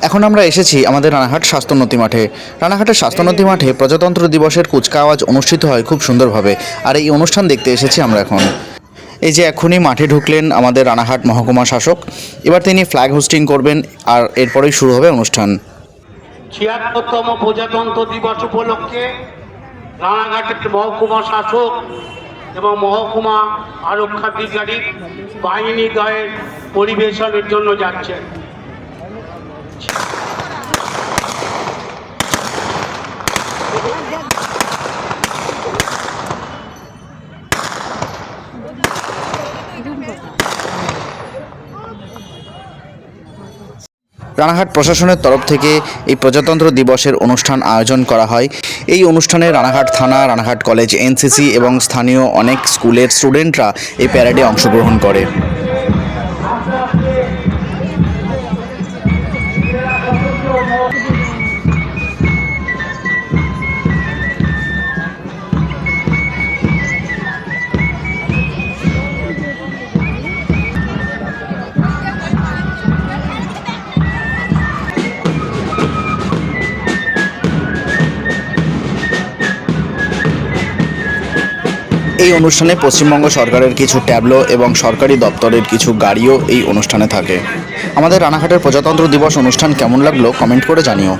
এখন আমরা এসেছি আমাদের রানাঘাট স্বাস্থ্যোন্নতি মাঠে। রানাঘাটের স্বাস্থ্যোন্নতি মাঠে প্রজাতন্ত্র দিবসের কুচকাওয়াজ অনুষ্ঠিত হয় খুব সুন্দরভাবে, আর এই অনুষ্ঠান দেখতে এসেছি আমরা এখন। এই যে এখনই মাঠে ঢুকলেন আমাদের রানাঘাট মহকুমা শাসক, এবার তিনি ফ্ল্যাগ হোস্টিং করবেন আর এরপরেই শুরু হবে অনুষ্ঠান। ৭৬তম প্রজাতন্ত্র দিবস উপলক্ষে রানাঘাটের মহকুমা শাসক এবং মহকুমা আরক্ষাধিকারিক বাহিনী দ্বয়ের পরিবেশনের জন্য যাচ্ছেন। রানাঘাট প্রশাসনের তরফ থেকে এই প্রজাতন্ত্র দিবসের অনুষ্ঠান আয়োজন করা হয়। এই অনুষ্ঠানে রানাঘাট থানা, রানাঘাট কলেজ, এনসিসি এবং স্থানীয় অনেক স্কুলের স্টুডেন্টরা এই প্যারেডে অংশগ্রহণ করে। এই অনুষ্ঠানে পশ্চিমবঙ্গ সরকারের কিছু ট্যাবলো এবং সরকারি দপ্তরের কিছু গাড়িও এই অনুষ্ঠানে থাকে। আমাদের রানাঘাটের প্রজাতন্ত্র দিবস অনুষ্ঠান কেমন লাগলো কমেন্ট করে জানিও।